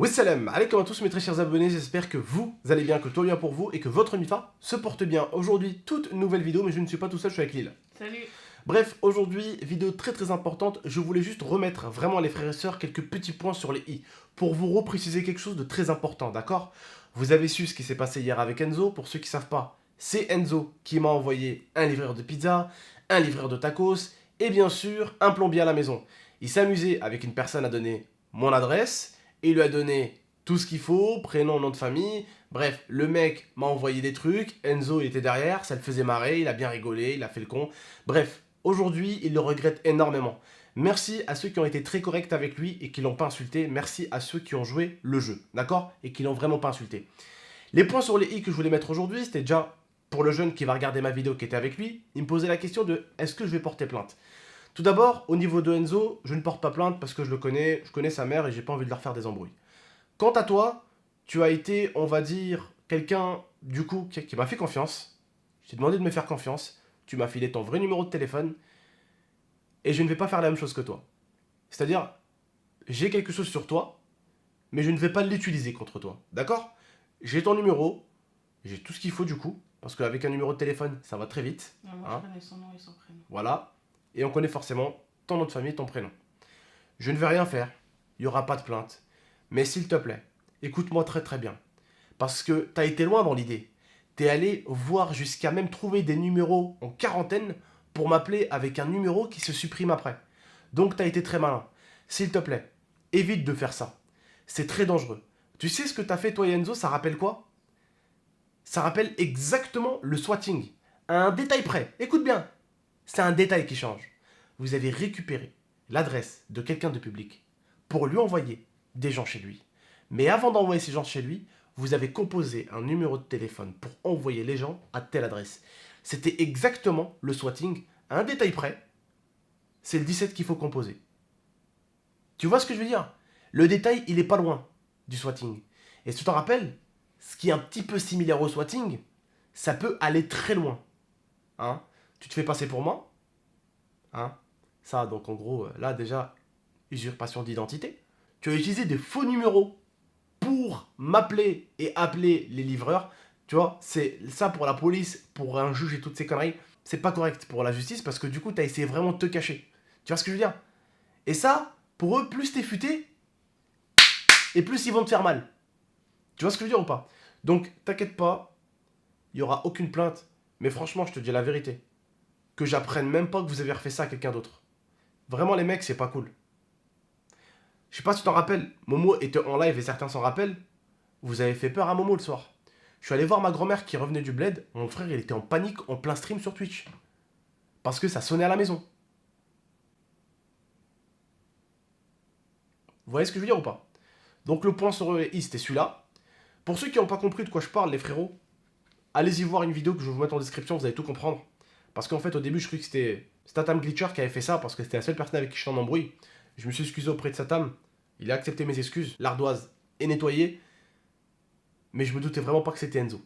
Wassalam, alaikum à tous mes très chers abonnés, j'espère que vous allez bien, que tout va bien pour vous et que votre MIFA se porte bien. Aujourd'hui, toute nouvelle vidéo, mais je ne suis pas tout seul, je suis avec Lille. Salut. Bref, aujourd'hui, vidéo très importante, je voulais juste remettre vraiment les frères et sœurs quelques petits points sur les i, pour vous repréciser quelque chose de très important, d'accord? Vous avez su ce qui s'est passé hier avec Enzo, pour ceux qui ne savent pas, c'est Enzo qui m'a envoyé un livreur de pizza, un livreur de tacos, et bien sûr, un plombier à la maison. Il s'amusait avec une personne à donner mon adresse, et il lui a donné tout ce qu'il faut, prénom, nom de famille. Bref, le mec m'a envoyé des trucs, Enzo il était derrière, ça le faisait marrer, il a bien rigolé, il a fait le con. Bref, aujourd'hui, il le regrette énormément. Merci à ceux qui ont été très corrects avec lui et qui l'ont pas insulté. Merci à ceux qui ont joué le jeu, d'accord? Et qui l'ont vraiment pas insulté. Les points sur les i que je voulais mettre aujourd'hui, c'était déjà pour le jeune qui va regarder ma vidéo qui était avec lui, il me posait la question de est-ce que je vais porter plainte? Tout d'abord, au niveau de Enzo, je ne porte pas plainte parce que je connais sa mère et j'ai pas envie de leur faire des embrouilles. Quant à toi, tu as été, on va dire, quelqu'un, du coup, qui m'a fait confiance. Je t'ai demandé de me faire confiance. Tu m'as filé ton vrai numéro de téléphone. Et je ne vais pas faire la même chose que toi. C'est-à-dire, j'ai quelque chose sur toi, mais je ne vais pas l'utiliser contre toi. D'accord? J'ai ton numéro, j'ai tout ce qu'il faut du coup, parce qu'avec un numéro de téléphone, ça va très vite. Moi, Hein? je connais son nom et son prénom. Voilà. Et on connaît forcément ton nom de famille, ton prénom. Je ne vais rien faire. Il n'y aura pas de plainte. Mais s'il te plaît, écoute-moi très bien. Parce que tu as été loin dans l'idée. Tu es allé voir jusqu'à même trouver des numéros en quarantaine pour m'appeler avec un numéro qui se supprime après. Donc tu as été très malin. S'il te plaît, évite de faire ça. C'est très dangereux. Tu sais ce que tu as fait toi et Enzo, ça rappelle quoi? Ça rappelle exactement le swatting. À un détail près. Écoute bien. C'est un détail qui change. Vous avez récupéré l'adresse de quelqu'un de public pour lui envoyer des gens chez lui. Mais avant d'envoyer ces gens chez lui, vous avez composé un numéro de téléphone pour envoyer les gens à telle adresse. C'était exactement le swatting, à un détail près. C'est le 17 qu'il faut composer. Tu vois ce que je veux dire? Le détail, il est pas loin du swatting. Et si tu t'en rappelles, ce qui est un petit peu similaire au swatting, ça peut aller très loin. Hein? Tu te fais passer pour moi? Hein? Ça, donc en gros, là déjà, usurpation d'identité. Tu as utilisé des faux numéros pour m'appeler et appeler les livreurs. Tu vois, c'est ça pour la police, pour un juge et toutes ces conneries. C'est pas correct pour la justice parce que du coup, tu as essayé vraiment de te cacher. Tu vois ce que je veux dire? Et ça, pour eux, plus t'es futé, et plus ils vont te faire mal. Tu vois ce que je veux dire ou pas? Donc, t'inquiète pas, il n'y aura aucune plainte. Mais franchement, je te dis la vérité. Que j'apprenne même pas que vous avez refait ça à quelqu'un d'autre. Vraiment, les mecs, c'est pas cool. Je sais pas si tu t'en rappelles, Momo était en live et certains s'en rappellent. Vous avez fait peur à Momo le soir. Je suis allé voir ma grand-mère qui revenait du bled. Mon frère, il était en panique en plein stream sur Twitch. Parce que ça sonnait à la maison. Vous voyez ce que je veux dire ou pas? Donc le point sur le i, c'était celui-là. Pour ceux qui n'ont pas compris de quoi je parle, les frérots, allez-y voir une vidéo que je vais vous mettre en description, vous allez tout comprendre. Parce qu'en fait, au début, je croyais que c'était Statam Glitcher qui avait fait ça, parce que c'était la seule personne avec qui je suis en embrouille. Je me suis excusé auprès de Statam. Il a accepté mes excuses. L'ardoise est nettoyée. Mais je me doutais vraiment pas que c'était Enzo.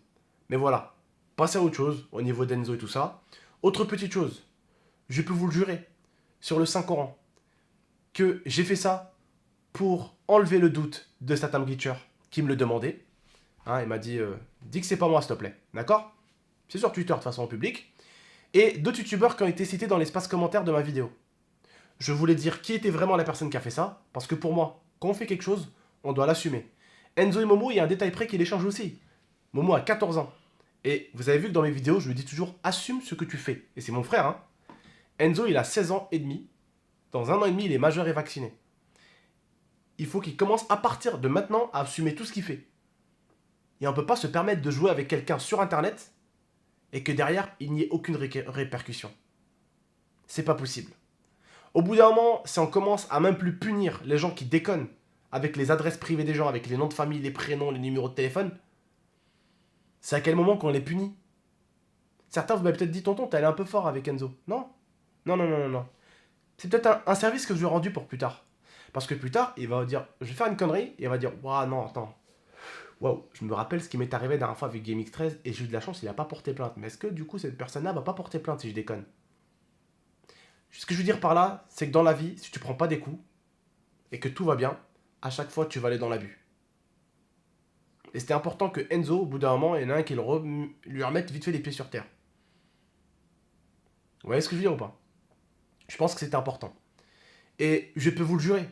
Mais voilà. Passez à autre chose, au niveau d'Enzo et tout ça. Autre petite chose. Je peux vous le jurer, sur le Saint-Coran, que j'ai fait ça pour enlever le doute de Statam Glitcher, qui me le demandait. Hein, il m'a dit, dis que c'est pas moi, s'il te plaît. D'accord? C'est sur Twitter, de façon en public. Et d'autres youtubeurs qui ont été cités dans l'espace commentaire de ma vidéo. Je voulais dire qui était vraiment la personne qui a fait ça, parce que pour moi, quand on fait quelque chose, on doit l'assumer. Enzo et Momo, il y a un détail près qui les change aussi. Momo a 14 ans. Et vous avez vu que dans mes vidéos, je lui dis toujours assume ce que tu fais. Et c'est mon frère, hein. Enzo, il a 16 ans et demi. Dans 1 an et demi, il est majeur et vacciné. Il faut qu'il commence à partir de maintenant à assumer tout ce qu'il fait. Et on ne peut pas se permettre de jouer avec quelqu'un sur internet et que derrière, il n'y ait aucune répercussion. C'est pas possible. Au bout d'un moment, si on commence à même plus punir les gens qui déconnent avec les adresses privées des gens, avec les noms de famille, les prénoms, les numéros de téléphone, c'est à quel moment qu'on les punit? Certains vous m'avez peut-être dit, tonton, t'es allé un peu fort avec Enzo. Non. Non. C'est peut-être un service que je lui ai rendu pour plus tard. Parce que plus tard, il va dire, je vais faire une connerie, et il va dire, waouh, non, attends. Waouh, je me rappelle ce qui m'est arrivé la dernière fois avec GameX13, et j'ai eu de la chance, il n'a pas porté plainte. Mais est-ce que du coup, cette personne-là va pas porter plainte si je déconne? Ce que je veux dire par là, c'est que dans la vie, si tu prends pas des coups, et que tout va bien, à chaque fois, tu vas aller dans l'abus. Et c'était important que Enzo, au bout d'un moment, il y en a un qui lui remette vite fait les pieds sur terre. Vous voyez ce que je veux dire ou pas? Je pense que c'était important. Et je peux vous le jurer,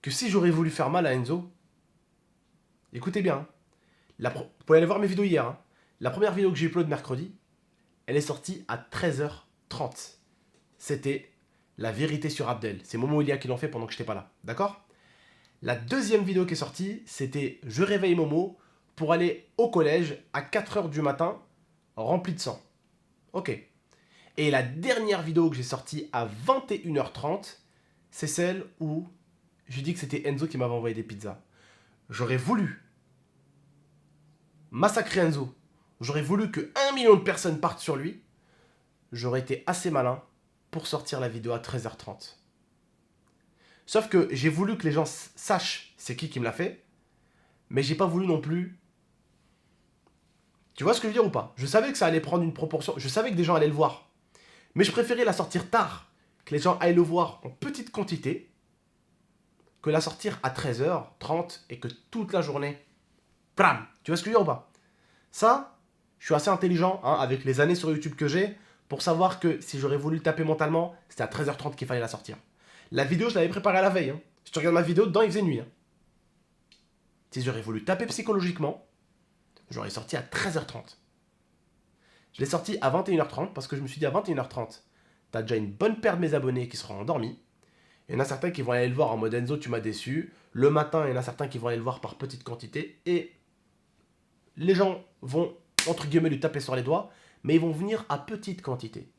que si j'aurais voulu faire mal à Enzo, écoutez bien, hein, vous pouvez aller voir mes vidéos hier, hein, la première vidéo que j'ai upload mercredi, elle est sortie à 13h30. C'était la vérité sur Abdel. C'est Momo Elia qui l'ont fait pendant que je n'étais pas là. D'accord? La deuxième vidéo qui est sortie, c'était je réveille Momo pour aller au collège à 4h du matin, rempli de sang. Ok. Et la dernière vidéo que j'ai sortie à 21h30, c'est celle où j'ai dit que c'était Enzo qui m'avait envoyé des pizzas. J'aurais voulu massacrer Enzo. J'aurais voulu que 1 million de personnes partent sur lui. J'aurais été assez malin pour sortir la vidéo à 13h30. Sauf que j'ai voulu que les gens sachent c'est qui me l'a fait, mais j'ai pas voulu non plus. Tu vois ce que je veux dire ou pas? Je savais que ça allait prendre une proportion, je savais que des gens allaient le voir. Mais je préférais la sortir tard, que les gens aillent le voir en petite quantité, que la sortir à 13h30 et que toute la journée, plam. Tu vois ce que je veux dire ou pas? Ça, je suis assez intelligent, hein, avec les années sur YouTube que j'ai, pour savoir que si j'aurais voulu le taper mentalement, c'était à 13h30 qu'il fallait la sortir. La vidéo, je l'avais préparée à la veille. Hein. Si tu regardes ma vidéo, dedans, il faisait nuit. Hein. Si j'aurais voulu taper psychologiquement, j'aurais sorti à 13h30. Je l'ai sorti à 21h30 parce que je me suis dit à 21h30, t'as déjà une bonne paire de mes abonnés qui seront endormis. Il y en a certains qui vont aller le voir en mode Enzo, tu m'as déçu. Le matin, il y en a certains qui vont aller le voir par petite quantité. Et les gens vont, entre guillemets, lui taper sur les doigts, mais ils vont venir à petite quantité.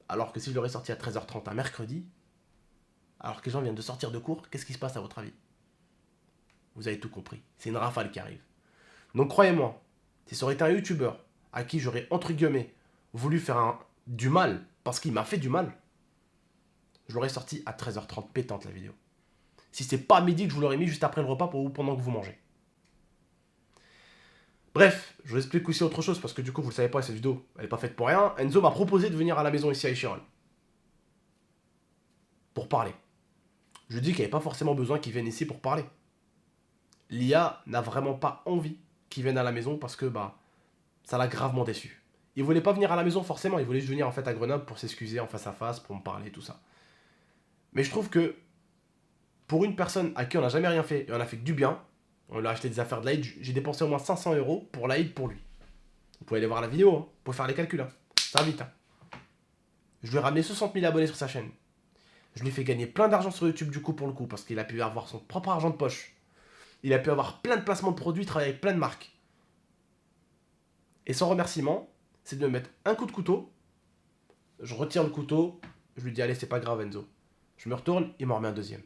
Alors que si je l'aurais sorti à 13h30 un mercredi, alors que les gens viennent de sortir de cours, qu'est-ce qui se passe à votre avis? Vous avez tout compris. C'est une rafale qui arrive. Donc croyez-moi, si ça aurait été un youtubeur à qui j'aurais, entre guillemets, voulu faire du mal, parce qu'il m'a fait du mal, je l'aurais sorti à 13h30 pétante la vidéo. Si c'est pas à midi que je vous l'aurais mis juste après le repas pour vous pendant que vous mangez. Bref, je vous explique aussi autre chose parce que du coup vous le savez pas, cette vidéo elle est pas faite pour rien. Enzo m'a proposé de venir à la maison ici à Échirol. Pour parler. Je lui dis qu'il n'y avait pas forcément besoin qu'il vienne ici pour parler. L'IA n'a vraiment pas envie qu'il vienne à la maison parce que ça l'a gravement déçu. Il voulait pas venir à la maison forcément, il voulait juste venir en fait à Grenoble pour s'excuser en face à face, pour me parler, tout ça. Mais je trouve que pour une personne à qui on n'a jamais rien fait et on a fait que du bien, on lui a acheté des affaires de l'AID, j'ai dépensé au moins 500 € pour l'AID pour lui. Vous pouvez aller voir la vidéo, hein, pour faire les calculs. Hein. Ça va vite. Hein. Je lui ai ramené 60 000 abonnés sur sa chaîne. Je lui ai fait gagner plein d'argent sur YouTube du coup pour le coup, parce qu'il a pu avoir son propre argent de poche. Il a pu avoir plein de placements de produits, travailler avec plein de marques. Et son remerciement, c'est de me mettre un coup de couteau. Je retire le couteau, je lui dis allez c'est pas grave Enzo. Je me retourne, il m'en remet un deuxième.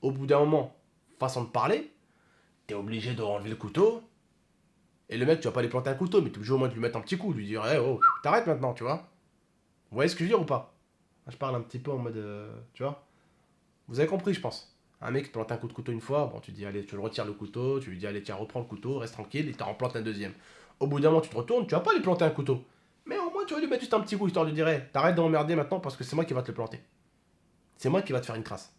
Au bout d'un moment, façon de parler, t'es obligé de enlever le couteau. Et le mec, tu vas pas lui planter un couteau, mais t'es obligé au moins de lui mettre un petit coup, de lui dire, hey, oh, t'arrêtes maintenant, tu vois. Vous voyez ce que je veux dire ou pas? Je parle un petit peu en mode, tu vois. Vous avez compris, je pense. Un mec te plante un coup de couteau une fois, bon, tu dis, allez, tu le retires le couteau, tu lui dis, allez, tiens, reprends le couteau, reste tranquille, et t'en replantes un deuxième. Au bout d'un moment, tu te retournes, tu vas pas lui planter un couteau. Mais au moins, tu vas lui mettre juste un petit coup, histoire de dire, hey, t'arrêtes d'emmerder maintenant parce que c'est moi qui va te le planter. C'est moi qui va te faire une crasse.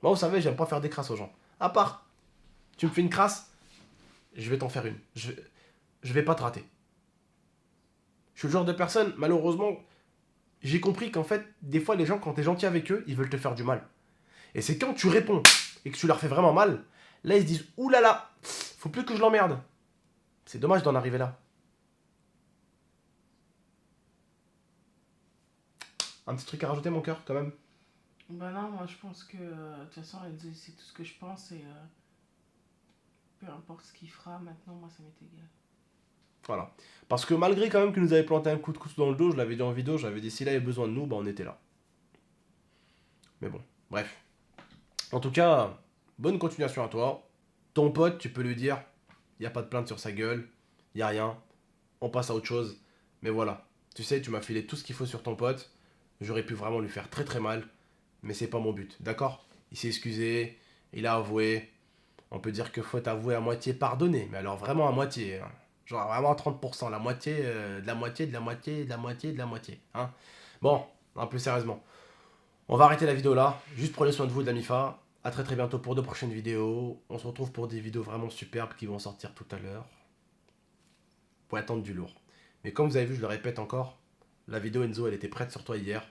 Moi, vous savez, j'aime pas faire des crasses aux gens. À part, tu me fais une crasse, je vais t'en faire une. Je vais pas te rater. Je suis le genre de personne, malheureusement, j'ai compris qu'en fait, des fois, les gens, quand t'es gentil avec eux, ils veulent te faire du mal. Et c'est quand tu réponds et que tu leur fais vraiment mal, là, ils se disent, oulala, faut plus que je l'emmerde. C'est dommage d'en arriver là. Un petit truc à rajouter, mon cœur, quand même? Bah non, moi je pense que de toute façon, elle dit c'est tout ce que je pense et peu importe ce qu'il fera maintenant, moi ça m'est égal. Voilà. Parce que malgré quand même qu'il nous avait planté un coup de couteau dans le dos, je l'avais dit en vidéo, j'avais dit s'il avait besoin de nous, on était là. Mais bon, bref. En tout cas, bonne continuation à toi. Ton pote, tu peux lui dire, il n'y a pas de plainte sur sa gueule, il n'y a rien, on passe à autre chose. Mais voilà, tu sais, tu m'as filé tout ce qu'il faut sur ton pote, j'aurais pu vraiment lui faire très très mal, mais c'est pas mon but, d'accord? Il s'est excusé, il a avoué, on peut dire que faute avouée à moitié pardonnée, mais alors vraiment à moitié, hein. Genre vraiment à 30%, la moitié, de la moitié, de la moitié, de la moitié, de la moitié, hein. Bon, un peu sérieusement. On va arrêter la vidéo là. Juste prenez soin de vous, de la MIFA. À très très bientôt pour de prochaines vidéos. On se retrouve pour des vidéos vraiment superbes qui vont sortir tout à l'heure. Pour attendre du lourd. Mais comme vous avez vu, je le répète encore, la vidéo Enzo, elle était prête sur toi hier.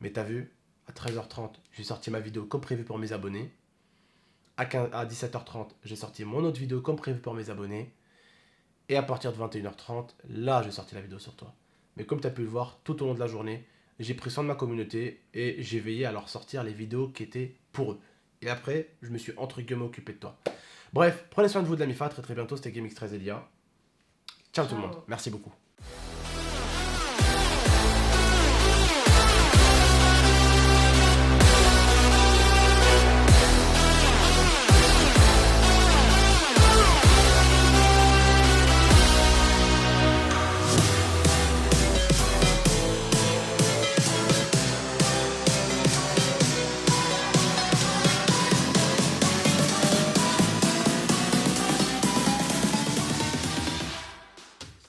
Mais t'as vu, à 13h30, j'ai sorti ma vidéo comme prévu pour mes abonnés. À 17h30, j'ai sorti mon autre vidéo comme prévu pour mes abonnés. Et à partir de 21h30, là, j'ai sorti la vidéo sur toi. Mais comme tu as pu le voir, tout au long de la journée, j'ai pris soin de ma communauté et j'ai veillé à leur sortir les vidéos qui étaient pour eux. Et après, je me suis entre guillemets occupé de toi. Bref, prenez soin de vous de la MIFA, très très bientôt, c'était GameX13 Elia. Ciao tout le monde, Ciao. merci beaucoup.